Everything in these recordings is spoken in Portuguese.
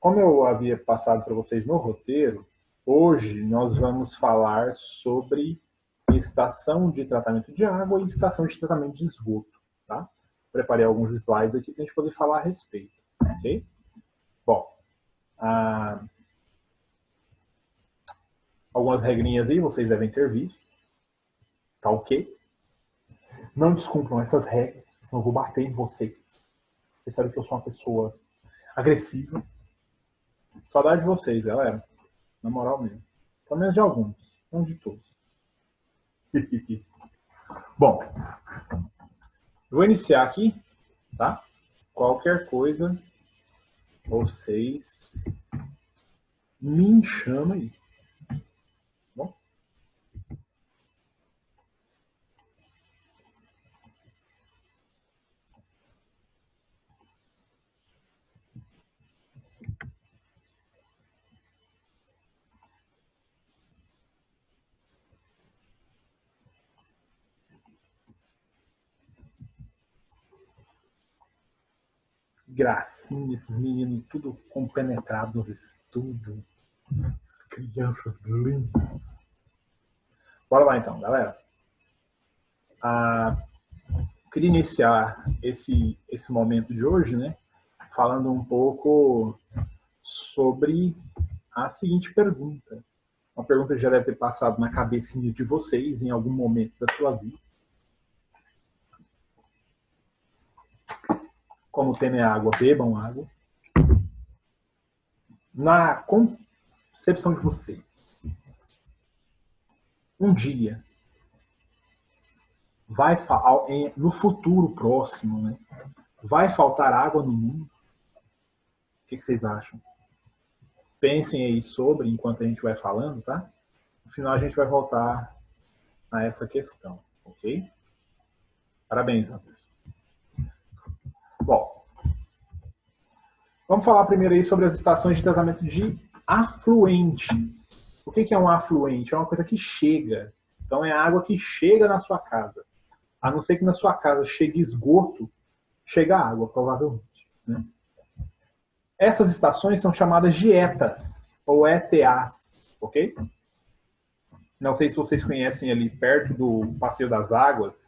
Como eu havia passado para vocês no roteiro, hoje nós vamos falar sobre estação de tratamento de água e estação de tratamento de esgoto. Tá? Preparei alguns slides aqui para a gente poder falar a respeito. Ok? Bom, algumas regrinhas aí vocês devem ter visto. Tá ok? Não descumpram essas regras, senão eu vou bater em vocês. Vocês sabem que eu sou uma pessoa agressiva. Saudade de vocês, galera. Na moral mesmo. Pelo menos de alguns, não de todos. Bom, vou iniciar aqui, tá? Qualquer coisa, vocês me chamam aí. Bom? Gracinha, esses meninos tudo compenetrados nos estudos. As crianças lindas. Bora lá então, galera. Queria iniciar esse momento de hoje, né? Falando um pouco sobre a seguinte pergunta. Uma pergunta que já deve ter passado na cabecinha de vocês em algum momento da sua vida. Como o tema é água, bebam água. Na concepção de vocês, um dia, no futuro próximo, né, vai faltar água no mundo? O que vocês acham? Pensem aí sobre, enquanto a gente vai falando, tá? No final a gente vai voltar a essa questão, ok? Parabéns, Anderson. Bom, vamos falar primeiro aí sobre as estações de tratamento de afluentes. O que é um afluente? É uma coisa que chega. Então é a água que chega na sua casa. A não ser que na sua casa chegue esgoto, chega água, provavelmente. Né? Essas estações são chamadas de ETAs, ou ETAs, ok? Não sei se vocês conhecem ali perto do Passeio das Águas,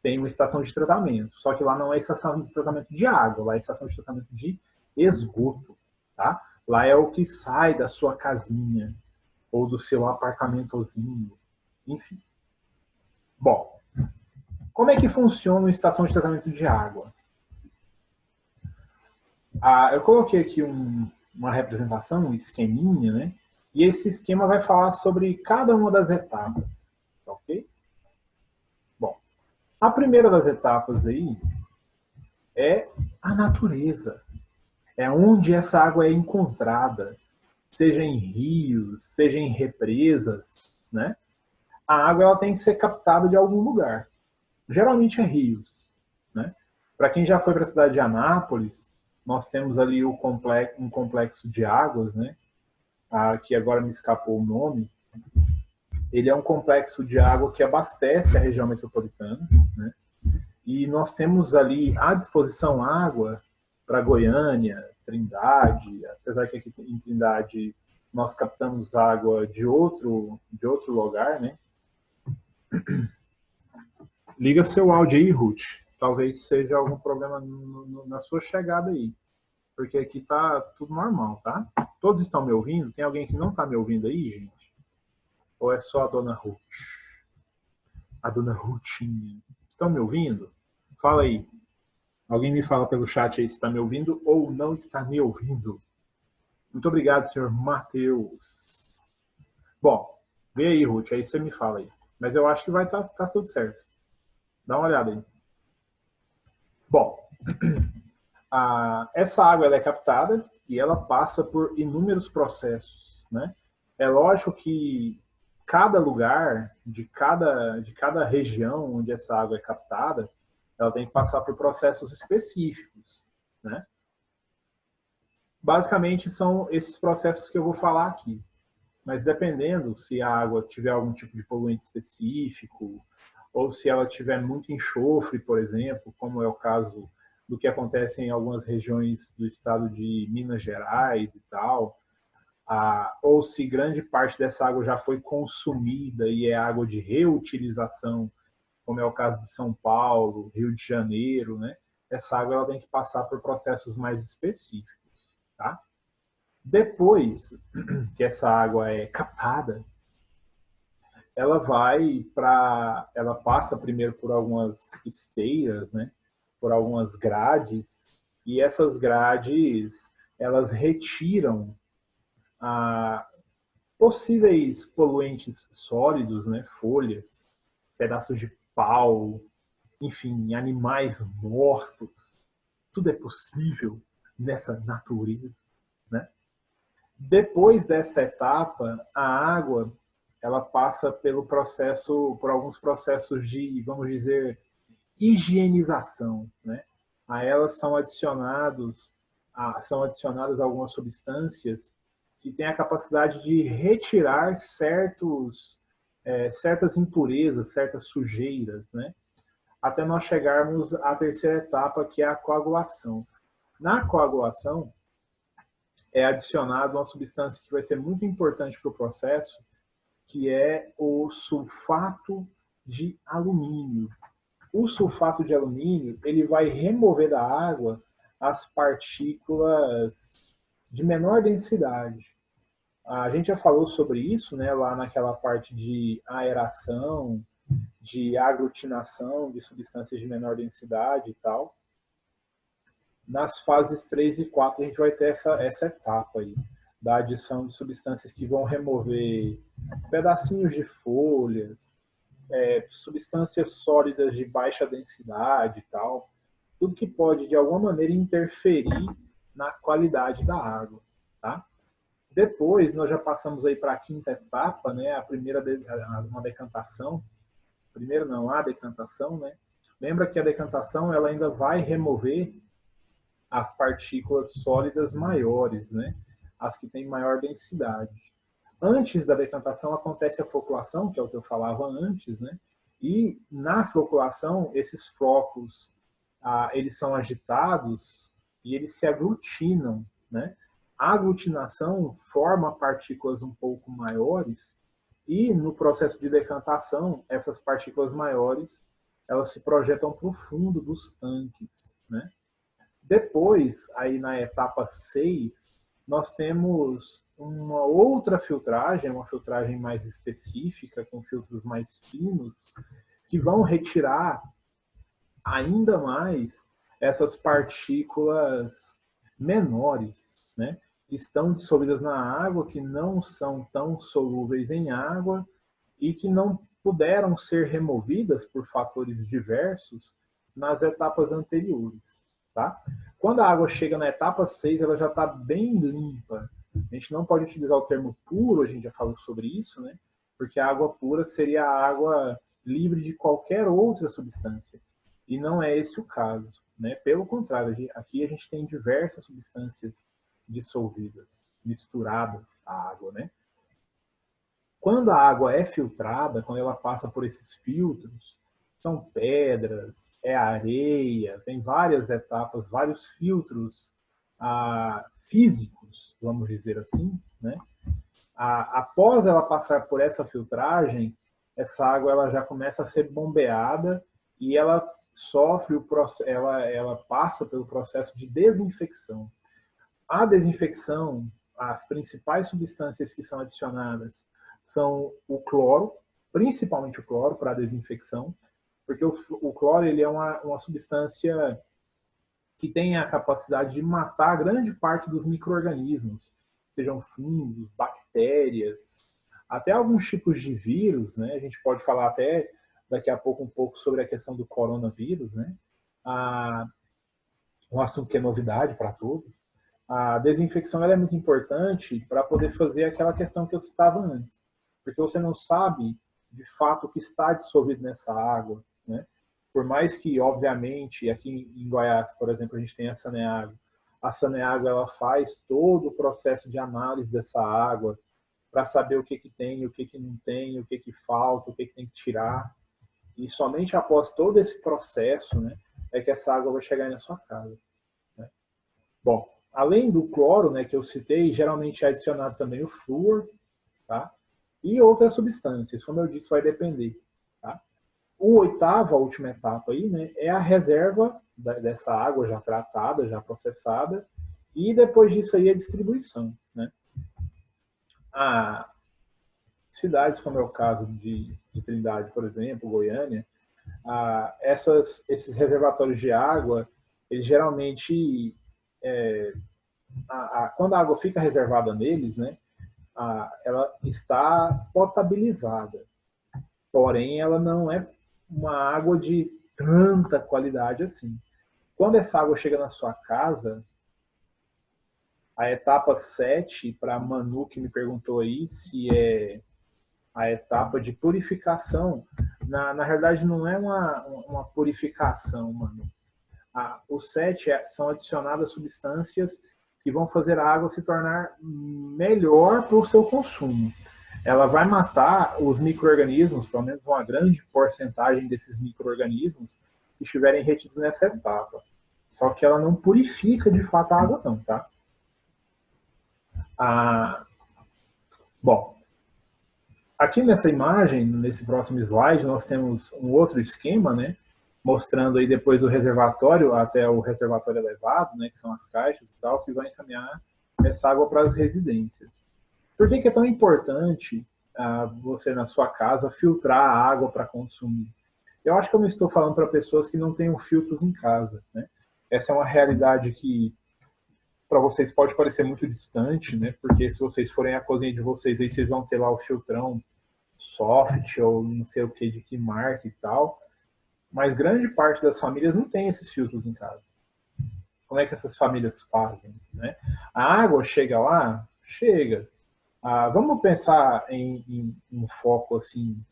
tem uma estação de tratamento. Só que lá não é estação de tratamento de água, lá é estação de tratamento de esgoto. Tá? Lá é o que sai da sua casinha, ou do seu apartamentozinho, enfim. Bom, como é que funciona uma estação de tratamento de água? Eu coloquei aqui uma representação, um esqueminha, né? E esse esquema vai falar sobre cada uma das etapas, ok? Bom, a primeira das etapas aí é a natureza. É onde essa água é encontrada, seja em rios, seja em represas, né? A água ela tem que ser captada de algum lugar. Geralmente é rios, né? Para quem já foi para a cidade de Anápolis, nós temos ali um complexo de águas, né? Que agora me escapou o nome. Ele é um complexo de água que abastece a região metropolitana, né? E nós temos ali à disposição água para Goiânia, Trindade, apesar que aqui em Trindade nós captamos água de outro lugar, né? Liga seu áudio aí, Ruth. Talvez seja algum problema na sua chegada aí. Porque aqui tá tudo normal, tá? Todos estão me ouvindo? Tem alguém que não tá me ouvindo aí, gente? Ou é só a dona Ruth? A dona Ruthinha. Estão me ouvindo? Fala aí. Alguém me fala pelo chat aí se está me ouvindo ou não está me ouvindo. Muito obrigado, senhor Matheus. Bom, vê aí, Ruth, aí você me fala aí. Mas eu acho que vai tá tudo certo. Dá uma olhada aí. Bom, essa água ela é captada e ela passa por inúmeros processos, né? É lógico que cada lugar, de cada região onde essa água é captada, ela tem que passar por processos específicos, né? Basicamente são esses processos que eu vou falar aqui. Mas dependendo se a água tiver algum tipo de poluente específico, ou se ela tiver muito enxofre, por exemplo, como é o caso do que acontece em algumas regiões do estado de Minas Gerais e tal, ou se grande parte dessa água já foi consumida e é água de reutilização, como é o caso de São Paulo, Rio de Janeiro, né? Essa água ela tem que passar por processos mais específicos, tá? Depois que essa água é captada, ela passa primeiro por algumas esteiras, né? Por algumas grades, e essas grades elas retiram possíveis poluentes sólidos, né? Folhas, pedaços de pau, enfim, animais mortos. Tudo é possível nessa natureza, né? Depois desta etapa, a água ela passa por alguns processos de, vamos dizer, higienização, né? A elas são adicionadas algumas substâncias que têm a capacidade de retirar certas impurezas, certas sujeiras, né? Até nós chegarmos à terceira etapa, que é a coagulação. Na coagulação, é adicionado uma substância que vai ser muito importante para o processo, que é o sulfato de alumínio. O sulfato de alumínio ele vai remover da água as partículas de menor densidade. A gente já falou sobre isso, né, lá naquela parte de aeração, de aglutinação de substâncias de menor densidade e tal. Nas fases 3 e 4 a gente vai ter essa etapa aí, da adição de substâncias que vão remover pedacinhos de folhas, substâncias sólidas de baixa densidade e tal, tudo que pode de alguma maneira interferir na qualidade da água, tá? Depois nós já passamos aí para a quinta etapa, né? A primeira uma decantação, primeiro não, a decantação, né? Lembra que a decantação ela ainda vai remover as partículas sólidas maiores, né? As que têm maior densidade. Antes da decantação acontece a floculação, que é o que eu falava antes, né? E na floculação, esses flocos, eles são agitados e eles se aglutinam, né? A aglutinação forma partículas um pouco maiores e no processo de decantação, essas partículas maiores, elas se projetam para o fundo dos tanques, né? Depois, aí na etapa 6, nós temos uma outra filtragem, uma filtragem mais específica, com filtros mais finos, que vão retirar ainda mais essas partículas menores, né? Que estão dissolvidas na água, que não são tão solúveis em água e que não puderam ser removidas por fatores diversos nas etapas anteriores, tá? Quando a água chega na etapa 6, ela já está bem limpa. A gente não pode utilizar o termo puro, a gente já falou sobre isso, né? Porque a água pura seria a água livre de qualquer outra substância. E não é esse o caso, né? Pelo contrário, aqui a gente tem diversas substâncias dissolvidas, misturadas à água, né? Quando a água é filtrada, quando ela passa por esses filtros, são pedras, é areia, tem várias etapas, vários filtros físicos, vamos dizer assim, né? Após ela passar por essa filtragem, essa água ela já começa a ser bombeada e ela ela passa pelo processo de desinfecção. A desinfecção, as principais substâncias que são adicionadas são o cloro, principalmente o cloro para a desinfecção, porque o cloro ele é uma substância que tem a capacidade de matar grande parte dos micro-organismos, sejam fungos, bactérias, até alguns tipos de vírus, né? A gente pode falar até daqui a pouco um pouco sobre a questão do coronavírus, né? Um assunto que é novidade para todos. A desinfecção ela é muito importante para poder fazer aquela questão que eu citava antes, porque você não sabe de fato o que está dissolvido nessa água, né? Por mais que, obviamente, aqui em Goiás, por exemplo, a gente tem a Saneago. A Saneago ela faz todo o processo de análise dessa água para saber o que tem, o que não tem, o que falta, o que tem que tirar. E somente após todo esse processo, né, é que essa água vai chegar aí na sua casa, né? Bom, além do cloro, né, que eu citei, geralmente é adicionado também o flúor, tá? E outras substâncias, como eu disse, vai depender, tá? O oitavo, a última etapa aí, né, é a reserva dessa água já tratada, já processada, e depois disso aí a distribuição, né? A cidades como é o caso de Trindade, por exemplo, Goiânia, esses reservatórios de água, eles geralmente, quando a água fica reservada neles, né, ela está potabilizada, porém ela não é uma água de tanta qualidade assim. Quando essa água chega na sua casa, a etapa 7 para Manu, que me perguntou aí se é a etapa de purificação, na realidade não é uma purificação, Manu. O 7 são adicionadas substâncias que vão fazer a água se tornar melhor para o seu consumo. Ela vai matar os micro-organismos, pelo menos uma grande porcentagem desses micro-organismos que estiverem retidos nessa etapa. Só que ela não purifica de fato a água não, tá? Bom, aqui nessa imagem, nesse próximo slide, nós temos um outro esquema, né? Mostrando aí depois do reservatório até o reservatório elevado, né? Que são as caixas e tal, que vai encaminhar essa água para as residências. Por que é tão importante você, na sua casa, filtrar a água para consumir? Eu acho que eu não estou falando para pessoas que não tenham filtros em casa, né? Essa é uma realidade que para vocês pode parecer muito distante, né? Porque se vocês forem à cozinha de vocês, aí vocês vão ter lá o filtrão soft ou não sei o que de que marca e tal. Mas grande parte das famílias não tem esses filtros em casa. Como é que essas famílias fazem, né? A água chega lá? Chega. Vamos pensar em um foco assim,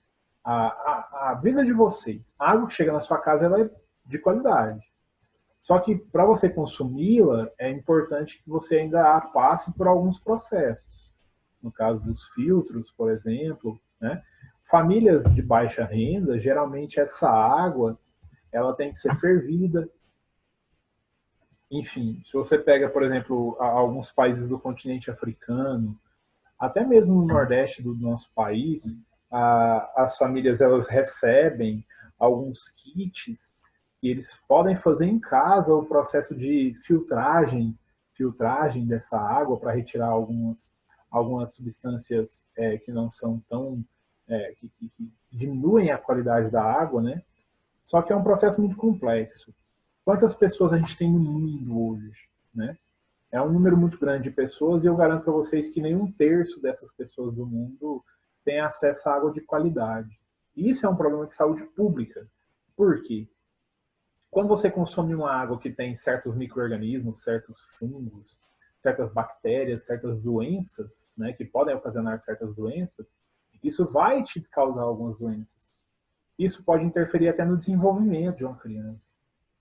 a vida de vocês. A água que chega na sua casa ela é de qualidade. Só que para você consumi-la, é importante que você ainda passe por alguns processos. No caso dos filtros, por exemplo, né? Famílias de baixa renda, geralmente essa água ela tem que ser fervida. Enfim, se você pega, por exemplo, alguns países do continente africano, até mesmo no nordeste do nosso país, as famílias elas recebem alguns kits e eles podem fazer em casa o processo de filtragem dessa água para retirar algumas substâncias que não são tão que diminuem a qualidade da água, né? Só que é um processo muito complexo. Quantas pessoas a gente tem no mundo hoje, né? É um número muito grande de pessoas e eu garanto para vocês que nenhum terço dessas pessoas do mundo tem acesso à água de qualidade. Isso é um problema de saúde pública. Por quê? Quando você consome uma água que tem certos micro-organismos, certos fungos, certas bactérias, certas doenças, né, que podem ocasionar certas doenças, isso vai te causar algumas doenças. Isso pode interferir até no desenvolvimento de uma criança.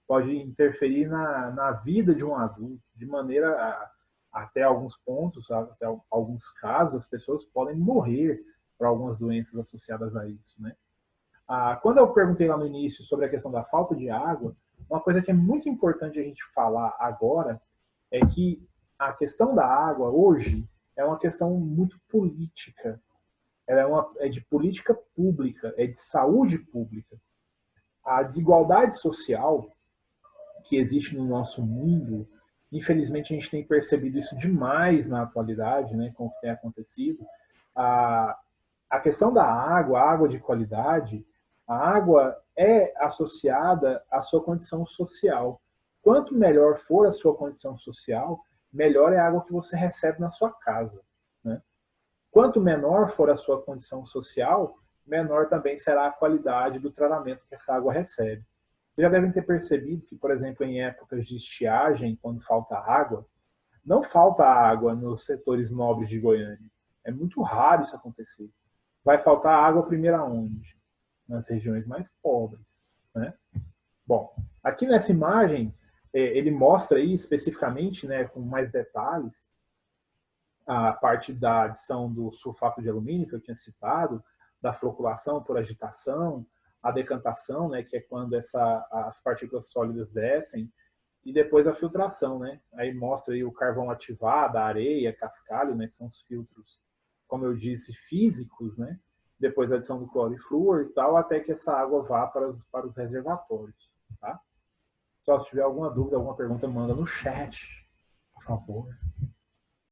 Pode interferir na vida de um adulto, de maneira até alguns pontos, até alguns casos, as pessoas podem morrer por algumas doenças associadas a isso, né? Quando eu perguntei lá no início sobre a questão da falta de água, uma coisa que é muito importante a gente falar agora é que a questão da água hoje é uma questão muito política. Ela é de política pública, é de saúde pública. A desigualdade social que existe no nosso mundo, infelizmente a gente tem percebido isso demais na atualidade, né, com o que tem acontecido. A questão da água, a água de qualidade, a água é associada à sua condição social. Quanto melhor for a sua condição social, melhor é a água que você recebe na sua casa, né? Quanto menor for a sua condição social, menor também será a qualidade do tratamento que essa água recebe. Vocês já devem ter percebido que, por exemplo, em épocas de estiagem, quando falta água, não falta água nos setores nobres de Goiânia. É muito raro isso acontecer. Vai faltar água primeiro aonde? Nas regiões mais pobres, né? Bom, aqui nessa imagem, ele mostra aí especificamente, né, com mais detalhes, a parte da adição do sulfato de alumínio que eu tinha citado, da floculação por agitação, a decantação, né, que é quando as partículas sólidas descem, e depois a filtração, né? Aí mostra aí o carvão ativado, a areia, cascalho, né, que são os filtros, como eu disse, físicos, né? Depois a adição do cloro e flúor e tal, até que essa água vá para os reservatórios, tá? Só se tiver alguma dúvida, alguma pergunta, manda no chat, por favor.